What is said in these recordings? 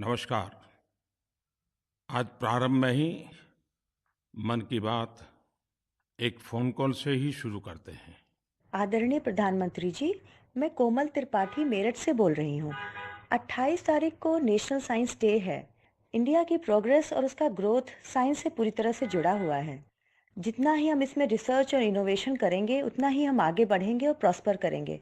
नमस्कार। आज प्रारंभ में ही मन की बात एक फ़ोन कॉल से ही शुरू करते हैं। आदरणीय प्रधानमंत्री जी, मैं कोमल त्रिपाठी मेरठ से बोल रही हूँ। 28 तारीख को नेशनल साइंस डे है। इंडिया की प्रोग्रेस और उसका ग्रोथ साइंस से पूरी तरह से जुड़ा हुआ है। जितना ही हम इसमें रिसर्च और इनोवेशन करेंगे, उतना ही हम आगे बढ़ेंगे और प्रॉस्पर करेंगे।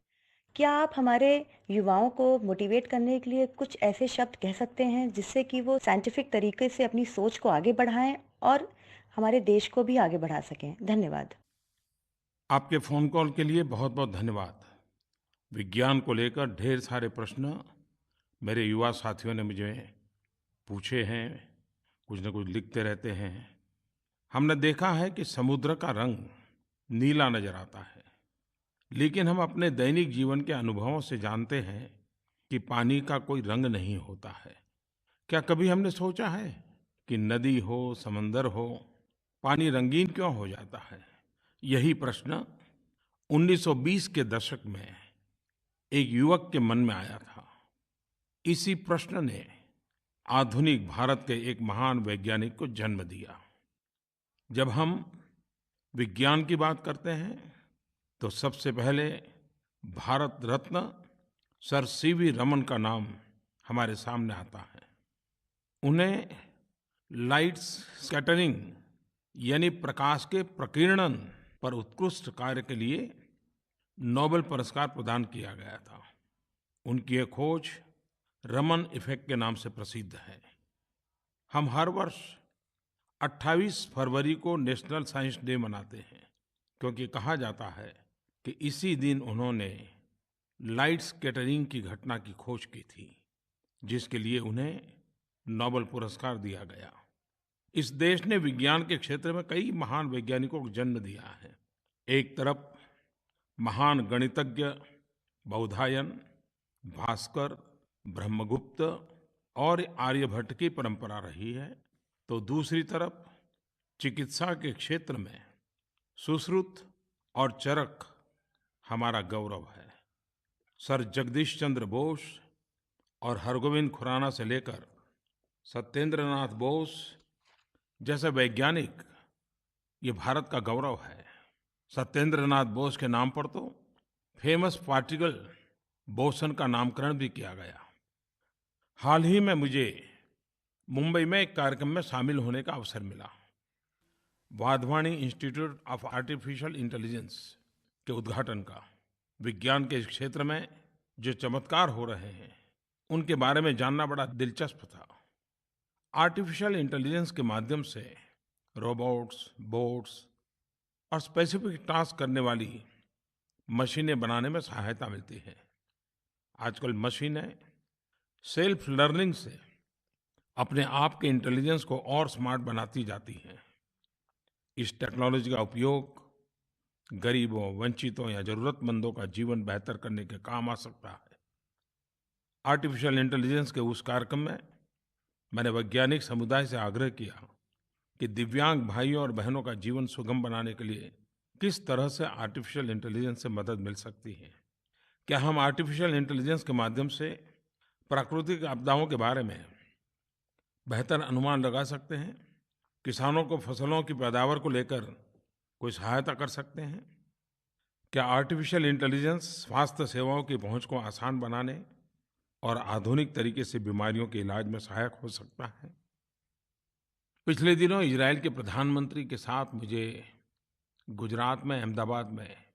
क्या आप हमारे युवाओं को मोटिवेट करने के लिए कुछ ऐसे शब्द कह सकते हैं जिससे कि वो साइंटिफिक तरीके से अपनी सोच को आगे बढ़ाएं और हमारे देश को भी आगे बढ़ा सकें? धन्यवाद। आपके फ़ोन कॉल के लिए बहुत-बहुत धन्यवाद। विज्ञान को लेकर ढेर सारे प्रश्न मेरे युवा साथियों ने मुझे पूछे हैं, कुछ न कुछ लिखते रहते हैं। हमने देखा है कि समुद्र का रंग नीला नज़र आता है, लेकिन हम अपने दैनिक जीवन के अनुभवों से जानते हैं कि पानी का कोई रंग नहीं होता है। क्या कभी हमने सोचा है कि नदी हो, समंदर हो, पानी रंगीन क्यों हो जाता है? यही प्रश्न 1920 के दशक में एक युवक के मन में आया था। इसी प्रश्न ने आधुनिक भारत के एक महान वैज्ञानिक को जन्म दिया। जब हम विज्ञान की बात करते हैं तो सबसे पहले भारत रत्न सर सीवी रमन का नाम हमारे सामने आता है। उन्हें लाइट स्कैटरिंग यानी प्रकाश के प्रकीर्णन पर उत्कृष्ट कार्य के लिए नोबेल पुरस्कार प्रदान किया गया था। उनकी ये खोज रमन इफ़ेक्ट के नाम से प्रसिद्ध है। हम हर वर्ष 28 फरवरी को नेशनल साइंस डे मनाते हैं, क्योंकि कहा जाता है कि इसी दिन उन्होंने लाइट स्कैटरिंग की घटना की खोज की थी, जिसके लिए उन्हें नोबेल पुरस्कार दिया गया। इस देश ने विज्ञान के क्षेत्र में कई महान वैज्ञानिकों को जन्म दिया है। एक तरफ महान गणितज्ञ बौधायन, भास्कर, ब्रह्मगुप्त और आर्यभट्ट की परंपरा रही है, तो दूसरी तरफ चिकित्सा के क्षेत्र में सुश्रुत और चरक हमारा गौरव है। सर जगदीश चंद्र बोस और हरगोविंद खुराना से लेकर सत्येंद्र नाथ बोस जैसे वैज्ञानिक ये भारत का गौरव है। सत्येंद्र नाथ बोस के नाम पर तो फेमस पार्टिकल बोसन का नामकरण भी किया गया। हाल ही में मुझे मुंबई में एक कार्यक्रम में शामिल होने का अवसर मिला। Wadhwani institute of artificial intelligence के उद्घाटन का। विज्ञान के इस क्षेत्र में जो चमत्कार हो रहे हैं, उनके बारे में जानना बड़ा दिलचस्प था। आर्टिफिशियल इंटेलिजेंस के माध्यम से रोबोट्स, बोट्स और स्पेसिफिक टास्क करने वाली मशीनें बनाने में सहायता मिलती है। आजकल मशीनें सेल्फ लर्निंग से अपने आप के इंटेलिजेंस को और स्मार्ट बनाती जाती हैं। इस टेक्नोलॉजी का उपयोग गरीबों, वंचितों या ज़रूरतमंदों का जीवन बेहतर करने के काम आ सकता है। आर्टिफिशियल इंटेलिजेंस के उस कार्यक्रम में मैंने वैज्ञानिक समुदाय से आग्रह किया कि दिव्यांग भाइयों और बहनों का जीवन सुगम बनाने के लिए किस तरह से आर्टिफिशियल इंटेलिजेंस से मदद मिल सकती है। क्या हम आर्टिफिशियल इंटेलिजेंस के माध्यम से प्राकृतिक आपदाओं के बारे में बेहतर अनुमान लगा सकते हैं? किसानों को फसलों की पैदावार को लेकर कोई सहायता कर सकते हैं? क्या आर्टिफिशियल इंटेलिजेंस स्वास्थ्य सेवाओं की पहुंच को आसान बनाने और आधुनिक तरीके से बीमारियों के इलाज में सहायक हो सकता है? पिछले दिनों इजराइल के प्रधानमंत्री के साथ मुझे गुजरात में अहमदाबाद में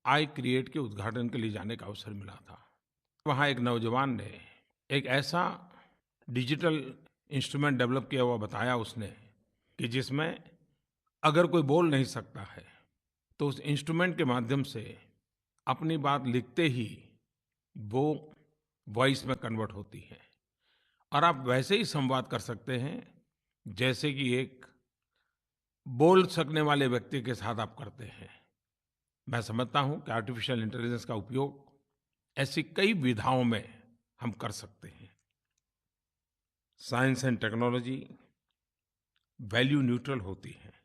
आई क्रिएट के उद्घाटन के लिए जाने का अवसर मिला था। वहाँ एक नौजवान ने एक ऐसा डिजिटल इंस्ट्रूमेंट डेवलप किया हुआ बताया उसने कि जिसमें अगर कोई बोल नहीं सकता है तो उस इंस्ट्रूमेंट के माध्यम से अपनी बात लिखते ही वो वॉइस में कन्वर्ट होती है और आप वैसे ही संवाद कर सकते हैं जैसे कि एक बोल सकने वाले व्यक्ति के साथ आप करते हैं। मैं समझता हूँ कि आर्टिफिशियल इंटेलिजेंस का उपयोग ऐसी कई विधाओं में हम कर सकते हैं। Science and technology value neutral होती है।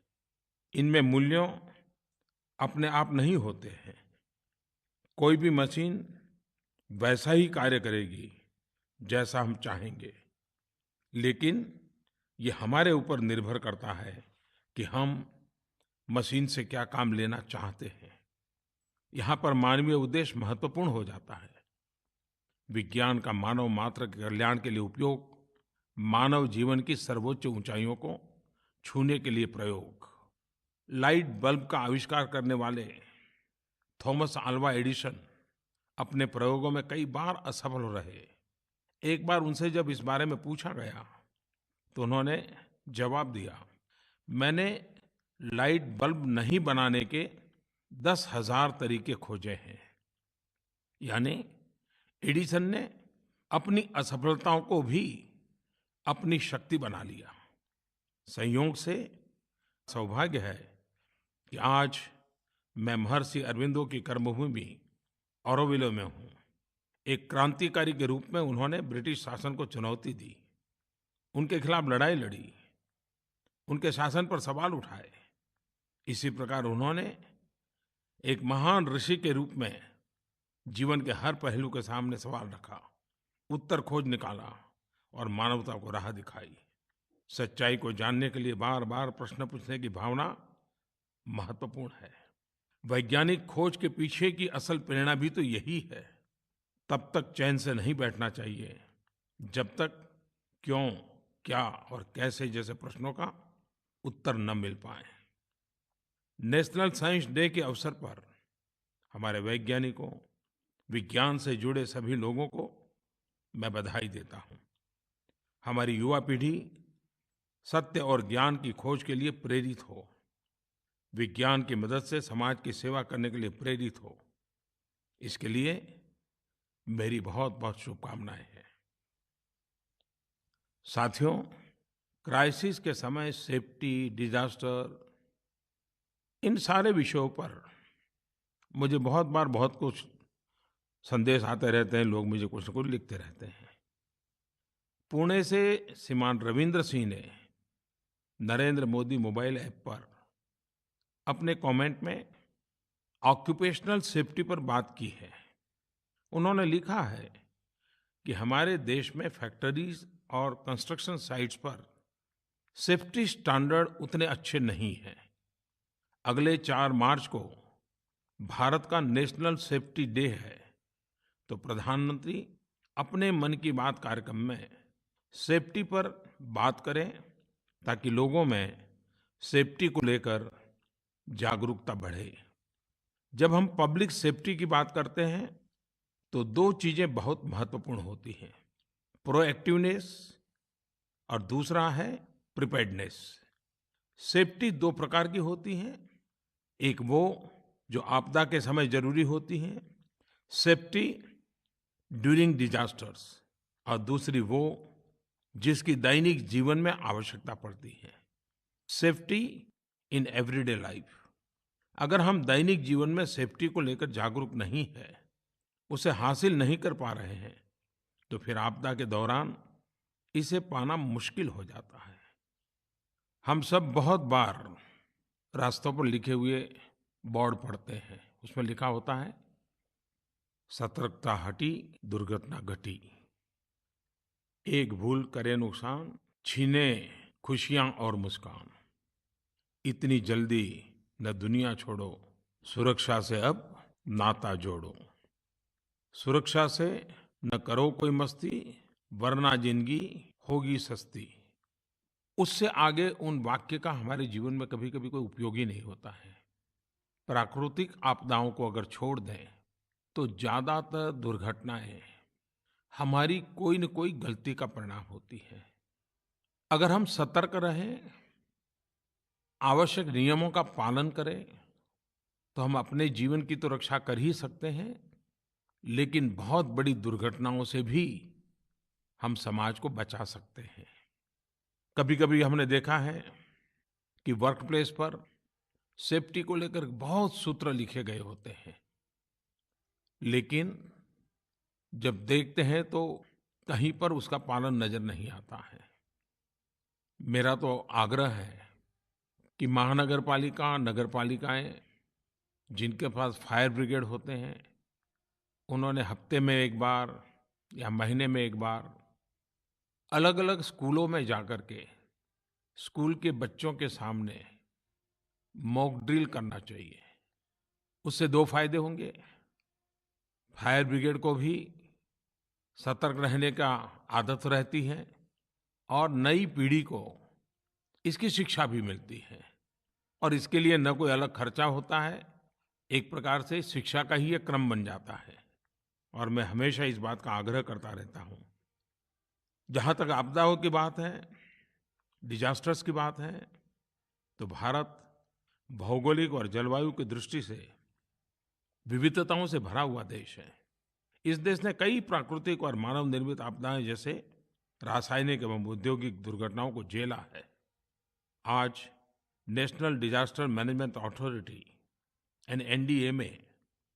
इनमें मूल्यों अपने आप नहीं होते हैं। कोई भी मशीन वैसा ही कार्य करेगी जैसा हम चाहेंगे। लेकिन ये हमारे ऊपर निर्भर करता है कि हम मशीन से क्या काम लेना चाहते हैं। यहाँ पर मानवीय उद्देश्य महत्वपूर्ण हो जाता है। विज्ञान का मानव मात्र के कल्याण के लिए उपयोग, मानव जीवन की सर्वोच्च ऊंचाइयों को छूने के लिए प्रयोग। लाइट बल्ब का आविष्कार करने वाले थॉमस अल्वा एडिसन अपने प्रयोगों में कई बार असफल रहे। एक बार उनसे जब इस बारे में पूछा गया तो उन्होंने जवाब दिया, मैंने लाइट बल्ब नहीं बनाने के 10,000 तरीके खोजे हैं। यानी एडिसन ने अपनी असफलताओं को भी अपनी शक्ति बना लिया। संयोग से सौभाग्य है कि आज मैं महर्षि अरविंदो की कर्मभूमि ऑरोविले में हूँ। एक क्रांतिकारी के रूप में उन्होंने ब्रिटिश शासन को चुनौती दी, उनके खिलाफ लड़ाई लड़ी, उनके शासन पर सवाल उठाए। इसी प्रकार उन्होंने एक महान ऋषि के रूप में जीवन के हर पहलू के सामने सवाल रखा, उत्तर खोज निकाला और मानवता को राह दिखाई। सच्चाई को जानने के लिए बार-बार प्रश्न पूछने की भावना महत्वपूर्ण है। वैज्ञानिक खोज के पीछे की असल प्रेरणा भी तो यही है। तब तक चैन से नहीं बैठना चाहिए जब तक क्यों, क्या और कैसे जैसे प्रश्नों का उत्तर न मिल पाए। नेशनल साइंस डे के अवसर पर हमारे वैज्ञानिकों, विज्ञान से जुड़े सभी लोगों को मैं बधाई देता हूँ। हमारी युवा पीढ़ी सत्य और ज्ञान की खोज के लिए प्रेरित हो, विज्ञान की मदद से समाज की सेवा करने के लिए प्रेरित हो, इसके लिए मेरी बहुत बहुत शुभकामनाएं हैं। साथियों, क्राइसिस के समय सेफ्टी, डिजास्टर, इन सारे विषयों पर मुझे बहुत बार बहुत कुछ संदेश आते रहते हैं, लोग मुझे कुछ न कुछ लिखते रहते हैं। पुणे से श्रीमान रविंद्र सिंह ने नरेंद्र मोदी मोबाइल ऐप पर अपने कमेंट में ऑक्यूपेशनल सेफ्टी पर बात की है। उन्होंने लिखा है कि हमारे देश में फैक्ट्रीज और कंस्ट्रक्शन साइट्स पर सेफ्टी स्टैंडर्ड उतने अच्छे नहीं हैं। अगले 4 मार्च को भारत का नेशनल सेफ्टी डे है, तो प्रधानमंत्री अपने मन की बात कार्यक्रम में सेफ्टी पर बात करें ताकि लोगों में सेफ्टी को लेकर जागरूकता बढ़े। जब हम पब्लिक सेफ्टी की बात करते हैं तो 2 चीजें बहुत महत्वपूर्ण होती हैं, प्रोएक्टिवनेस और दूसरा है प्रिपेयर्डनेस। सेफ्टी 2 प्रकार की होती हैं, एक वो जो आपदा के समय जरूरी होती हैं, सेफ्टी ड्यूरिंग डिजास्टर्स, और दूसरी वो जिसकी दैनिक जीवन में आवश्यकता पड़ती है, सेफ्टी इन एवरीडे लाइफ। अगर हम दैनिक जीवन में सेफ्टी को लेकर जागरूक नहीं है, उसे हासिल नहीं कर पा रहे हैं, तो फिर आपदा के दौरान इसे पाना मुश्किल हो जाता है। हम सब बहुत बार रास्तों पर लिखे हुए बोर्ड पढ़ते हैं, उसमें लिखा होता है, सतर्कता हटी दुर्घटना घटी, एक भूल करे नुकसान, छीने खुशियां और मुस्कान, इतनी जल्दी न दुनिया छोड़ो, सुरक्षा से अब नाता जोड़ो, सुरक्षा से न करो कोई मस्ती, वरना जिंदगी होगी सस्ती। उससे आगे उन वाक्य का हमारे जीवन में कभी कभी कोई उपयोग ही नहीं होता है। प्राकृतिक आपदाओं को अगर छोड़ दें तो ज्यादातर दुर्घटनाएं हमारी कोई न कोई गलती का परिणाम होती है। अगर हम सतर्क रहें, आवश्यक नियमों का पालन करें, तो हम अपने जीवन की तो रक्षा कर ही सकते हैं, लेकिन बहुत बड़ी दुर्घटनाओं से भी हम समाज को बचा सकते हैं। कभी-कभी हमने देखा है कि वर्क प्लेस पर सेफ्टी को लेकर बहुत सूत्र लिखे गए होते हैं, लेकिन जब देखते हैं तो कहीं पर उसका पालन नजर नहीं आता है। मेरा तो आग्रह है कि महानगर पालिका, नगर पालिकाएं जिनके पास फायर ब्रिगेड होते हैं, उन्होंने हफ्ते में एक बार या महीने में एक बार अलग-अलग स्कूलों में जाकर के स्कूल के बच्चों के सामने मॉक ड्रिल करना चाहिए। उससे 2 फ़ायदे होंगे। फायर ब्रिगेड को भी सतर्क रहने का आदत रहती है और नई पीढ़ी को इसकी शिक्षा भी मिलती है और इसके लिए न कोई अलग खर्चा होता है। एक प्रकार से शिक्षा का ही एक क्रम बन जाता है और मैं हमेशा इस बात का आग्रह करता रहता हूँ। जहाँ तक आपदाओं की बात है, डिज़ास्टर्स की बात है, तो भारत भौगोलिक और जलवायु की दृष्टि से विविधताओं से भरा हुआ देश है। इस देश ने कई प्राकृतिक और मानव निर्मित आपदाएं जैसे रासायनिक एवं औद्योगिक दुर्घटनाओं को झेला है। आज नेशनल डिजास्टर मैनेजमेंट अथॉरिटी यानी एनडीएमए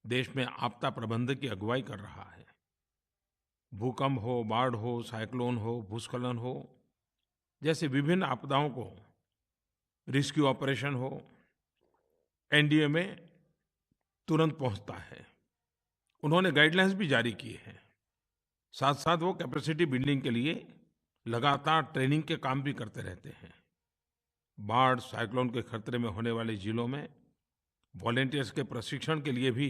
देश में आपदा प्रबंधन की अगुवाई कर रहा है। भूकंप हो, बाढ़ हो, साइक्लोन हो, भूस्खलन हो, जैसे विभिन्न आपदाओं को रेस्क्यू ऑपरेशन हो, एनडीएमए तुरंत पहुंचता है। उन्होंने गाइडलाइंस भी जारी किए हैं। साथ-साथ वो कैपेसिटी बिल्डिंग के लिए लगातार ट्रेनिंग के काम भी करते रहते हैं। बाढ़, साइक्लोन के खतरे में होने वाले जिलों में वॉलंटियर्स के प्रशिक्षण के लिए भी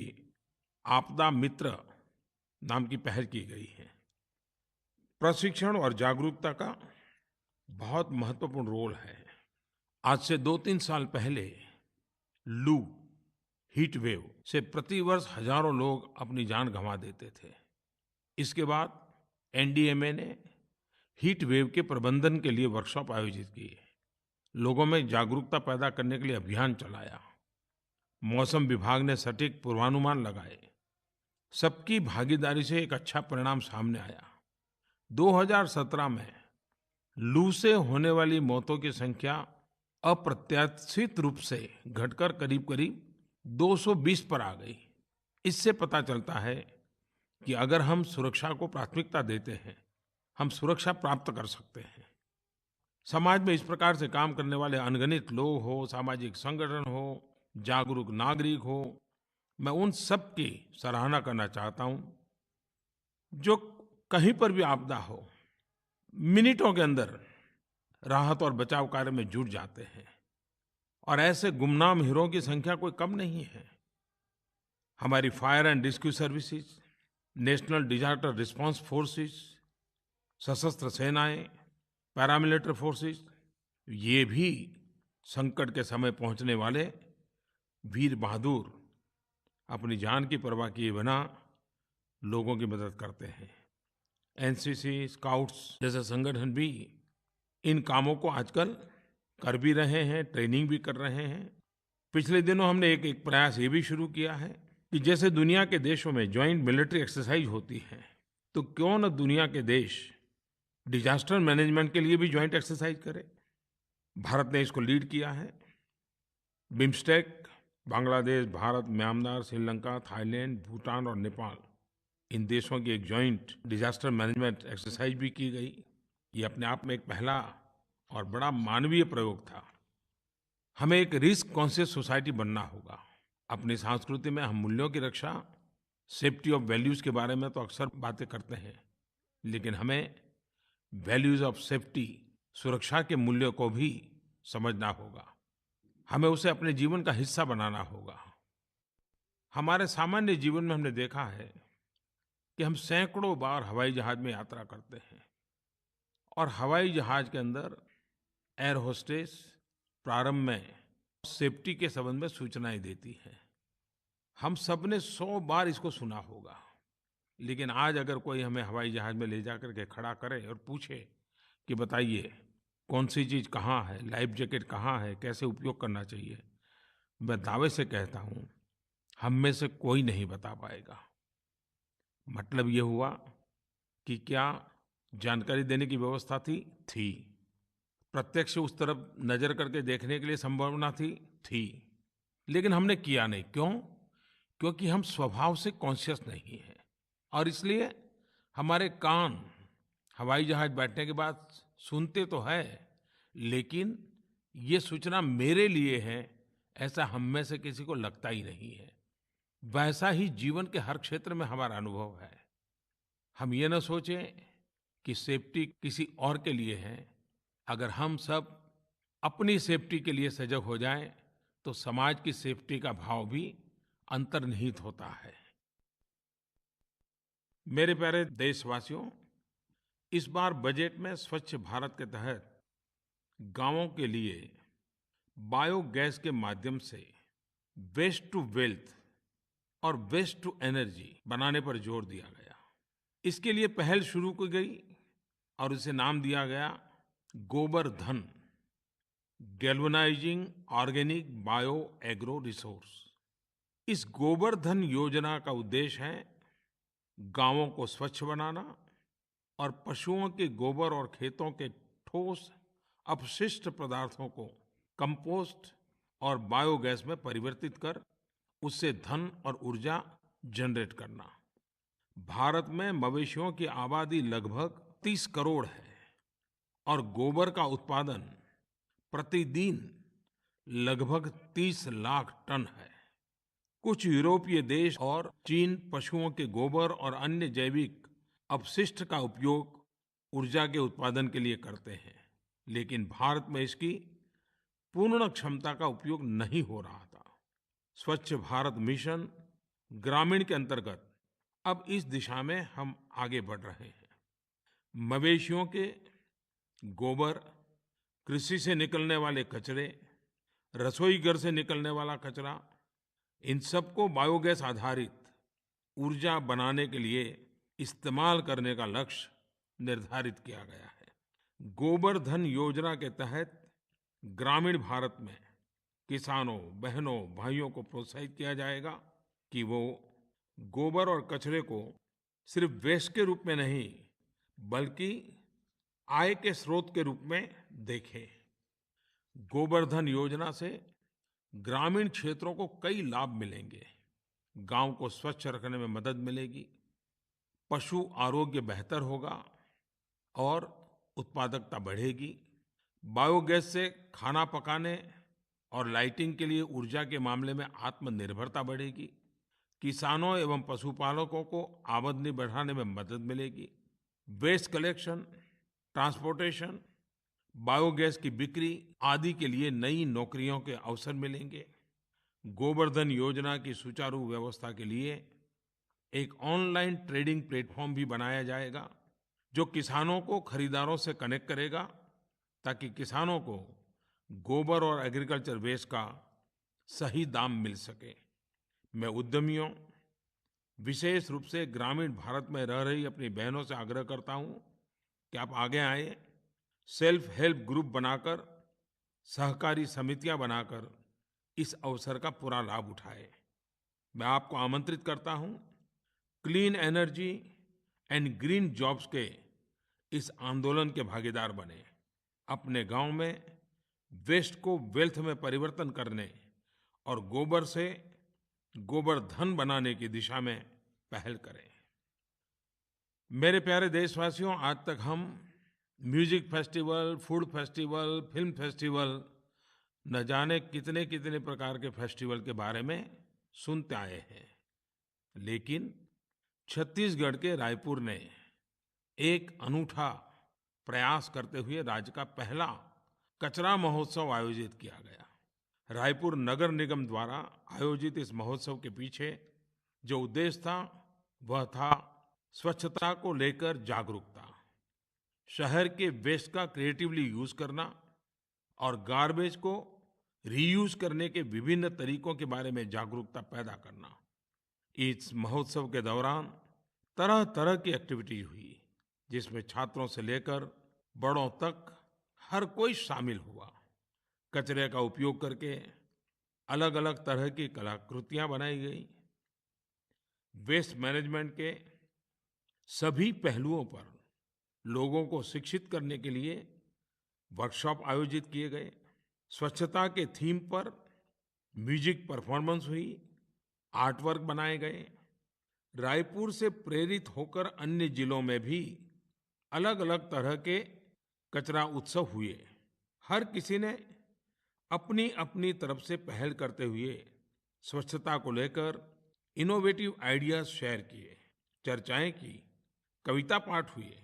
आपदा मित्र नाम की पहल की गई है। प्रशिक्षण और जागरूकता का बहुत महत्वपूर्ण रोल है। आज से 2-3 साल पहले लू, हीट वेव से प्रतिवर्ष हजारों लोग अपनी जान गंवा देते थे। इसके बाद एनडीएमए ने हीट वेव के प्रबंधन के लिए वर्कशॉप आयोजित किए, लोगों में जागरूकता पैदा करने के लिए अभियान चलाया, मौसम विभाग ने सटीक पूर्वानुमान लगाए। सबकी भागीदारी से एक अच्छा परिणाम सामने आया। 2017 में लू से होने वाली मौतों की संख्या अप्रत्याशित रूप से घटकर करीब-करीब 220 पर आ गई। इससे पता चलता है कि अगर हम सुरक्षा को प्राथमिकता देते हैं, हम सुरक्षा प्राप्त कर सकते हैं। समाज में इस प्रकार से काम करने वाले अनगिनत लोग हो, सामाजिक संगठन हो, जागरूक नागरिक हो, मैं उन सब की सराहना करना चाहता हूँ, जो कहीं पर भी आपदा हो, मिनटों के अंदर राहत और बचाव कार्य में जुट जाते हैं और ऐसे गुमनाम हीरों की संख्या कोई कम नहीं है। हमारी fire and rescue services, national disaster response forces, सशस्त्र सेनाएं, पैरामिलिट्री फोर्सेस, ये भी संकट के समय पहुंचने वाले वीर बहादुर अपनी जान की परवाह किए बिना लोगों की मदद करते हैं। एनसीसी, स्काउट्स जैसे संगठन भी इन कामों को आजकल कर भी रहे हैं, ट्रेनिंग भी कर रहे हैं। पिछले दिनों हमने एक प्रयास ये भी शुरू किया है कि जैसे दुनिया के देशों में जॉइंट मिलिट्री एक्सरसाइज होती है, तो क्यों न दुनिया के देश डिजास्टर मैनेजमेंट के लिए भी जॉइंट एक्सरसाइज करें। भारत ने इसको लीड किया है। BIMSTEC, Bangladesh, Bharat, Myanmar, Sri Lanka, Thailand, Bhutan और नेपाल, इन देशों की एक जॉइंट डिजास्टर मैनेजमेंट एक्सरसाइज भी की गई। ये अपने आप में एक पहला और बड़ा मानवीय प्रयोग था। हमें एक रिस्क कॉन्शियस सोसाइटी बनना होगा। अपनी संस्कृति में हम मूल्यों की रक्षा, सेफ्टी ऑफ वैल्यूज के बारे में तो अक्सर बातें करते हैं, लेकिन हमें वैल्यूज ऑफ सेफ्टी, सुरक्षा के मूल्यों को भी समझना होगा। हमें उसे अपने जीवन का हिस्सा बनाना होगा। हमारे सामान्य जीवन में हमने देखा है कि हम सैकड़ों बार हवाई जहाज में यात्रा करते हैं और हवाई जहाज के अंदर एयर होस्टेस प्रारंभ में सेफ्टी के संबंध में सूचनाएं देती है। हम सब ने 100 बार इसको सुना होगा, लेकिन आज अगर कोई हमें हवाई जहाज में ले जाकर के खड़ा करे और पूछे कि बताइए कौन सी चीज़ कहाँ है, लाइफ जैकेट कहाँ है, कैसे उपयोग करना चाहिए, मैं दावे से कहता हूँ हम में से कोई नहीं बता पाएगा। मतलब ये हुआ कि क्या जानकारी देने की व्यवस्था थी। प्रत्यक्ष उस तरफ नज़र करके देखने के लिए संभावना थी, लेकिन हमने किया नहीं। क्यों? क्योंकि हम स्वभाव से कॉन्शियस नहीं हैं और इसलिए हमारे कान हवाई जहाज बैठने के बाद सुनते तो है, लेकिन ये सूचना मेरे लिए है ऐसा हम में से किसी को लगता ही नहीं है। वैसा ही जीवन के हर क्षेत्र में हमारा अनुभव है। हम ये न सोचें कि सेफ्टी किसी और के लिए है। अगर हम सब अपनी सेफ्टी के लिए सजग हो जाएं, तो समाज की सेफ्टी का भाव भी अंतर्निहित होता है। मेरे प्यारे देशवासियों, इस बार बजट में स्वच्छ भारत के तहत गांवों के लिए बायोगैस के माध्यम से वेस्ट टू वेल्थ और वेस्ट टू एनर्जी बनाने पर जोर दिया गया। इसके लिए पहल शुरू की गई और इसे नाम दिया गया गोबर धन, galvanising organic bio agro resource. इस गोबर धन योजना का उद्देश्य है गांवों को स्वच्छ बनाना और पशुओं के गोबर और खेतों के ठोस अपशिष्ट पदार्थों को कंपोस्ट और बायोगैस में परिवर्तित कर उससे धन और ऊर्जा जनरेट करना। भारत में मवेशियों की आबादी लगभग 30 करोड़ है और गोबर का उत्पादन प्रतिदिन लगभग 30 लाख टन है। कुछ यूरोपीय देश और चीन पशुओं के गोबर और अन्य जैविक अपशिष्ट का उपयोग ऊर्जा के उत्पादन के लिए करते हैं, लेकिन भारत में इसकी पूर्ण क्षमता का उपयोग नहीं हो रहा था। स्वच्छ भारत मिशन ग्रामीण के अंतर्गत अब इस दिशा में हम आगे बढ़ रहे हैं। मवेशियों के गोबर, कृषि से निकलने वाले कचरे, रसोई घर से निकलने वाला कचरा, इन सबको बायोगैस आधारित ऊर्जा बनाने के लिए इस्तेमाल करने का लक्ष्य निर्धारित किया गया है। गोबर धन योजना के तहत ग्रामीण भारत में किसानों, बहनों, भाइयों को प्रोत्साहित किया जाएगा कि वो गोबर और कचरे को सिर्फ वेस्ट के रूप में नहीं, बल्कि आय के स्रोत के रूप में देखें। गोबर धन योजना से ग्रामीण क्षेत्रों को कई लाभ मिलेंगे। गांव को स्वच्छ रखने में मदद मिलेगी, पशु आरोग्य बेहतर होगा और उत्पादकता बढ़ेगी। बायोगैस से खाना पकाने और लाइटिंग के लिए ऊर्जा के मामले में आत्मनिर्भरता बढ़ेगी। किसानों एवं पशुपालकों को आमदनी बढ़ाने में मदद मिलेगी। वेस्ट कलेक्शन, ट्रांसपोर्टेशन, बायोगैस की बिक्री आदि के लिए नई नौकरियों के अवसर मिलेंगे। गोबर धन योजना की सुचारू व्यवस्था के लिए एक ऑनलाइन ट्रेडिंग प्लेटफॉर्म भी बनाया जाएगा, जो किसानों को खरीदारों से कनेक्ट करेगा, ताकि किसानों को गोबर और एग्रीकल्चर वेस्ट का सही दाम मिल सके। मैं उद्यमियों, विशेष रूप से ग्रामीण भारत में रह रही अपनी बहनों से आग्रह करता हूं कि आप आगे आएं, सेल्फ हेल्प ग्रुप बनाकर, सहकारी समितियां बनाकर इस अवसर का पूरा लाभ उठाएं। मैं आपको आमंत्रित करता हूं, clean energy and green jobs के इस आंदोलन के भागीदार बने। अपने गांव में वेस्ट को वेल्थ में परिवर्तन करने और गोबर से गोबर धन बनाने की दिशा में पहल करें। मेरे प्यारे देशवासियों, आज तक हम music festival, food festival, film festival, न जाने कितने कितने प्रकार के फेस्टिवल के बारे में सुनते आए हैं, लेकिन छत्तीसगढ़ के रायपुर ने एक अनूठा प्रयास करते हुए राज्य का पहला कचरा महोत्सव आयोजित किया गया। रायपुर नगर निगम द्वारा आयोजित इस महोत्सव के पीछे जो उद्देश्य था, वह था स्वच्छता को लेकर जागरूकता, शहर के वेस्ट का क्रिएटिवली यूज करना और गार्बेज को रीयूज करने के विभिन्न तरीकों के बारे में जागरूकता पैदा करना। इस महोत्सव के दौरान तरह तरह की एक्टिविटी हुई, जिसमें छात्रों से लेकर बड़ों तक हर कोई शामिल हुआ। कचरे का उपयोग करके अलग अलग तरह की कलाकृतियां बनाई गई। वेस्ट मैनेजमेंट के सभी पहलुओं पर लोगों को शिक्षित करने के लिए वर्कशॉप आयोजित किए गए। स्वच्छता के थीम पर म्यूजिक परफॉर्मेंस हुई, आर्ट वर्क बनाए गए। रायपुर से प्रेरित होकर अन्य जिलों में भी अलग अलग तरह के कचरा उत्सव हुए। हर किसी ने अपनी अपनी तरफ से पहल करते हुए स्वच्छता को लेकर इनोवेटिव आइडियाज शेयर किए, चर्चाएं की, कविता पाठ हुए।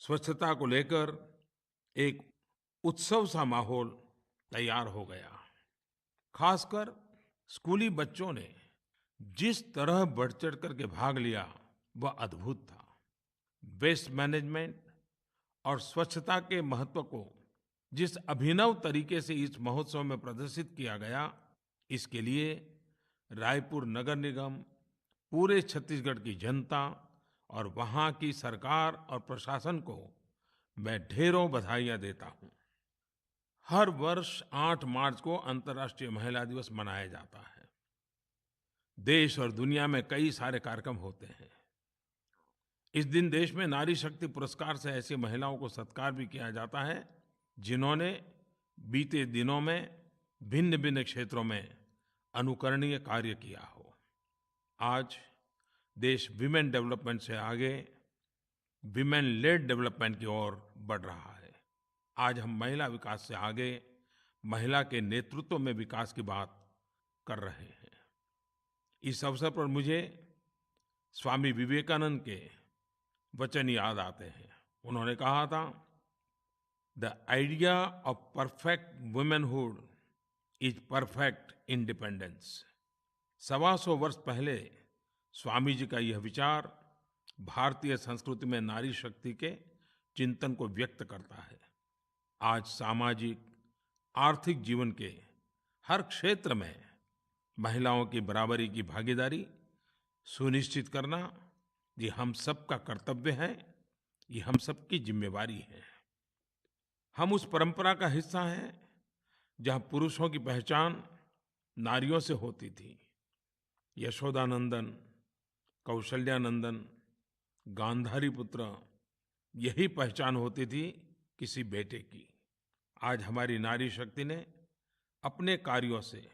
स्वच्छता को लेकर एक उत्सव सा माहौल तैयार हो गया। खासकर स्कूली बच्चों ने जिस तरह बढ़-चढ़ करके भाग लिया, वह अद्भुत था। वेस्ट मैनेजमेंट और स्वच्छता के महत्व को जिस अभिनव तरीके से इस महोत्सव में प्रदर्शित किया गया, इसके लिए रायपुर नगर निगम, पूरे छत्तीसगढ़ की जनता और वहाँ की सरकार और प्रशासन को मैं ढेरों बधाइयाँ देता हूँ। हर वर्ष 8 मार्च को अंतर्राष्ट्रीय महिला दिवस मनाया जाता है। देश और दुनिया में कई सारे कार्यक्रम होते हैं। इस दिन देश में नारी शक्ति पुरस्कार से ऐसी महिलाओं को सत्कार भी किया जाता है जिन्होंने बीते दिनों में भिन्न-भिन्न क्षेत्रों में अनुकरणीय कार्य किया हो। आज देश विमेन डेवलपमेंट से आगे विमेन लेड डेवलपमेंट की ओर बढ़ रहा है। आज हम महिला विकास से आगे महिला के नेतृत्व में विकास की बात कर रहे हैं। इस अवसर पर मुझे स्वामी विवेकानंद के वचन याद आते हैं। उन्होंने कहा था, the idea of perfect womanhood is perfect independence. 125 वर्ष पहले स्वामी जी का यह विचार भारतीय संस्कृति में नारी शक्ति के चिंतन को व्यक्त करता है। आज सामाजिक आर्थिक जीवन के हर क्षेत्र में महिलाओं की बराबरी की भागीदारी सुनिश्चित करना, ये हम सबका कर्तव्य है, ये हम सबकी जिम्मेवारी है। हम उस परंपरा का हिस्सा हैं जहाँ पुरुषों की पहचान नारियों से होती थी। यशोदानंदन, कौशल्यानंदन, गांधारी पुत्र, यही पहचान होती थी किसी बेटे की। आज हमारी नारी शक्ति ने अपने कार्यों से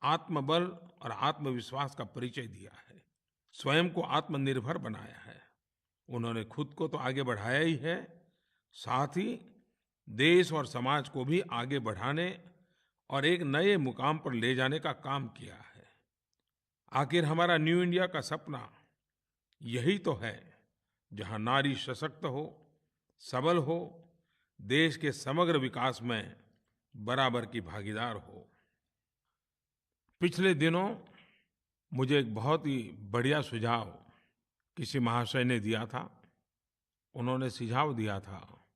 आत्मबल और आत्मविश्वास का परिचय दिया है, स्वयं को आत्मनिर्भर बनाया है। उन्होंने खुद को तो आगे बढ़ाया ही है, साथ ही देश और समाज को भी आगे बढ़ाने और एक नए मुकाम पर ले जाने का काम किया है। आखिर हमारा न्यू इंडिया का सपना यही तो है, जहां नारी सशक्त हो, सबल हो, देश के समग्र विकास में बराबर की भागीदार हो। पिछले दिनों मुझे एक बहुत ही बढ़िया सुझाव किसी महाशय ने दिया था। उन्होंने सुझाव दिया था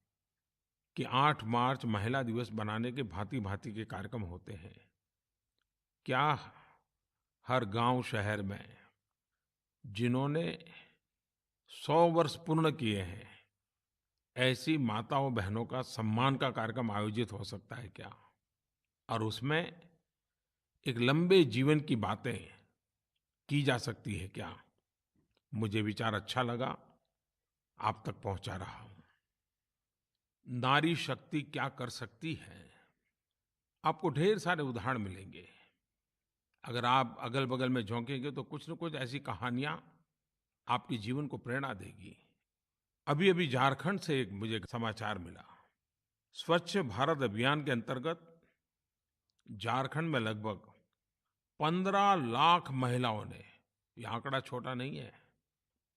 कि 8 मार्च महिला दिवस बनाने के भांति-भांति के कार्यक्रम होते हैं। क्या हर गांव शहर में जिन्होंने 100 वर्ष पूर्ण किए हैं, ऐसी माताओं बहनों का सम्मान का कार्यक्रम आयोजित हो सकता है क्या? और उसमें एक लंबे जीवन की बातें की जा सकती है क्या? मुझे विचार अच्छा लगा, आप तक पहुंचा रहा हूं। नारी शक्ति क्या कर सकती है? आपको ढेर सारे उदाहरण मिलेंगे। अगर आप अगल-बगल में झांकेंगे तो कुछ न कुछ ऐसी कहानियां आपके जीवन को प्रेरणा देगी। अभी-अभी झारखंड से मुझे एक समाचार मिला। स्वच्छ भारत अभियान के अंतर्गत झारखंड में लगभग 15 लाख महिलाओं ने, ये आंकड़ा छोटा नहीं है,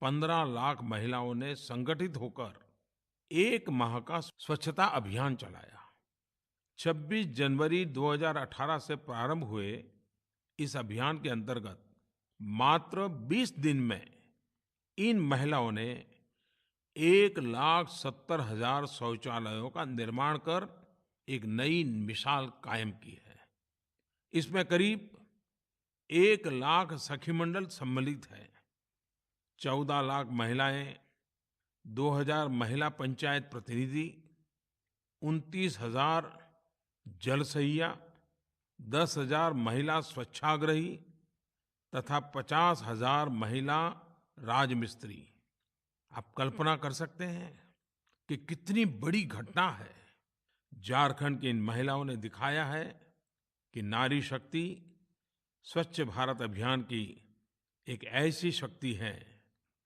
15 लाख महिलाओं ने संगठित होकर 1 माह का स्वच्छता अभियान चलाया। 26 जनवरी 2018 से प्रारंभ हुए इस अभियान के अंतर्गत मात्र 20 दिन में इन महिलाओं ने 1,70,000 शौचालयों का निर्माण कर एक नई मिसाल कायम की है। इसमें करीब 1 लाख सखी मंडल सम्मिलित हैं, 14 लाख महिलाएं, 2,000 महिला पंचायत प्रतिनिधि, 29,000 जलसहिया, 10,000 महिला स्वच्छाग्रही तथा 50,000 महिला राजमिस्त्री। आप कल्पना कर सकते हैं कि कितनी बड़ी घटना है। झारखंड की इन महिलाओं ने दिखाया है कि नारी शक्ति स्वच्छ भारत अभियान की एक ऐसी शक्ति है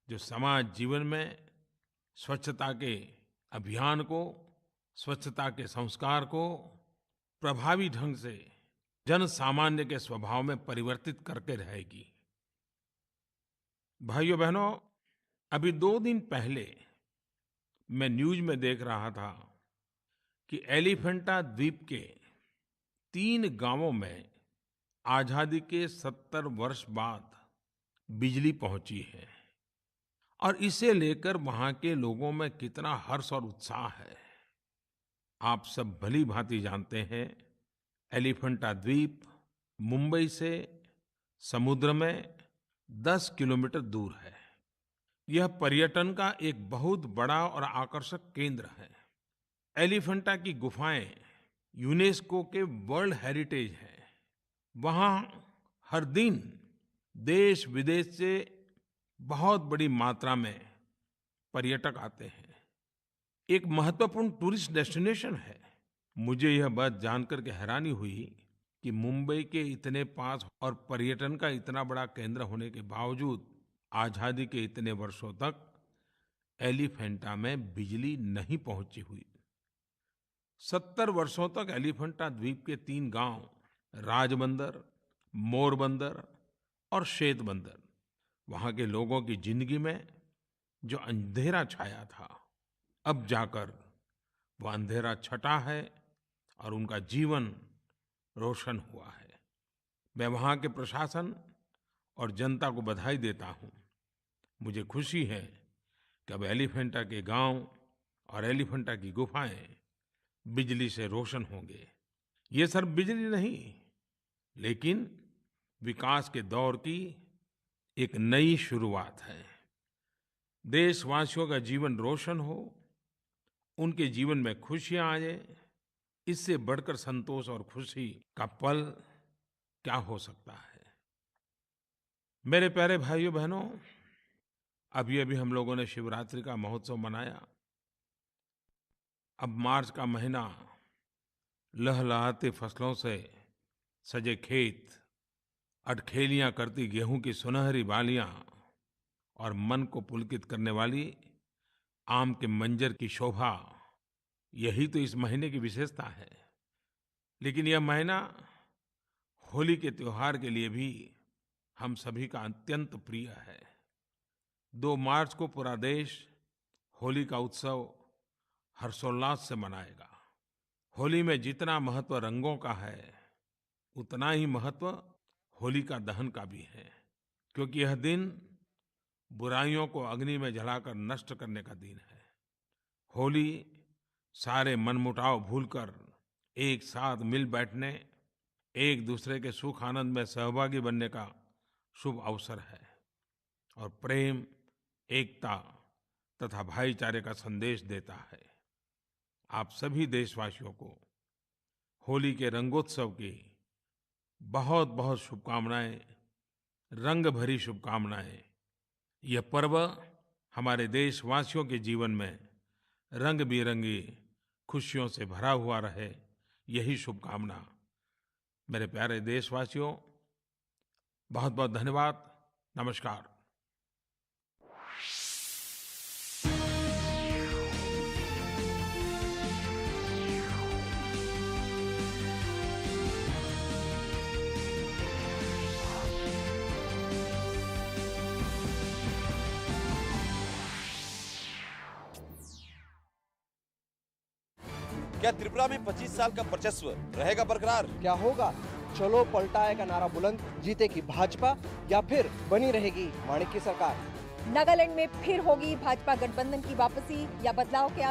जो समाज जीवन में स्वच्छता के अभियान को, स्वच्छता के संस्कार को प्रभावी ढंग से जन सामान्य के स्वभाव में परिवर्तित करके रहेगी। भाइयों बहनों, अभी 2 दिन पहले मैं न्यूज़ में देख रहा था कि एलिफेंटा द्वीप के 3 गांवों में आज़ादी के 70 वर्ष बाद बिजली पहुंची है और इसे लेकर वहां के लोगों में कितना हर्ष और उत्साह है। आप सब भली भांति जानते हैं, एलिफेंटा द्वीप मुंबई से समुद्र में 10 किलोमीटर दूर है। यह पर्यटन का एक बहुत बड़ा और आकर्षक केंद्र है। एलिफेंटा की गुफाएं यूनेस्को के वर्ल्ड हेरिटेज हैं। वहाँ हर दिन देश विदेश से बहुत बड़ी मात्रा में पर्यटक आते हैं। एक महत्वपूर्ण टूरिस्ट डेस्टिनेशन है। मुझे यह बात जानकर के हैरानी हुई कि मुंबई के इतने पास और पर्यटन का इतना बड़ा केंद्र होने के बावजूद आज़ादी के इतने वर्षों तक एलिफेंटा में बिजली नहीं पहुंची हुई। 70 वर्षों तक एलिफेंटा द्वीप के 3 गांव राजबंदर, मोरबंदर और श्वेतबंदर, वहां के लोगों की जिंदगी में जो अंधेरा छाया था, अब जाकर वह अंधेरा छटा है और उनका जीवन रोशन हुआ है। मैं वहां के प्रशासन और जनता को बधाई देता हूं। मुझे खुशी है कि अब एलिफेंटा के गांव और एलिफेंटा की गुफाएं बिजली से रोशन होंगे। ये सिर्फ बिजली नहीं, लेकिन विकास के दौर की एक नई शुरुआत है। देशवासियों का जीवन रोशन हो, उनके जीवन में खुशियां आ जाए, इससे बढ़कर संतोष और खुशी का पल क्या हो सकता है। मेरे प्यारे भाइयों बहनों, अभी अभी हम लोगों ने शिवरात्रि का महोत्सव मनाया। अब मार्च का महीना, लहलहाते फसलों से सजे खेत, अटखेलियां करती गेहूं की सुनहरी बालियां और मन को पुलकित करने वाली आम के मंजर की शोभा, यही तो इस महीने की विशेषता है। लेकिन यह महीना होली के त्योहार के लिए भी हम सभी का अत्यंत प्रिय है। 2 मार्च को पूरा देश होली का उत्सव हर्षोल्लास से मनाएगा। होली में जितना महत्व रंगों का है, उतना ही महत्व होलिका दहन का भी है, क्योंकि यह दिन बुराइयों को अग्नि में जलाकर नष्ट करने का दिन है। होली सारे मनमुटाव भूलकर एक साथ मिल बैठने, एक दूसरे के सुख आनंद में सहभागी बनने का शुभ अवसर है और प्रेम, एकता तथा भाईचारे का संदेश देता है। आप सभी देशवासियों को होली के रंगोत्सव की बहुत बहुत शुभकामनाएं, रंग भरी शुभकामनाएं। यह पर्व हमारे देशवासियों के जीवन में रंग बिरंगी खुशियों से भरा हुआ रहे, यही शुभकामना। मेरे प्यारे देशवासियों, बहुत बहुत धन्यवाद। नमस्कार। क्या त्रिपुरा में 25 साल का वर्चस्व रहेगा बरकरार? क्या होगा? चलो पलटाए का नारा बुलंद, जीतेगी भाजपा या फिर बनी रहेगी माणिक की सरकार? नागालैंड में फिर होगी भाजपा गठबंधन की वापसी या बदलाव के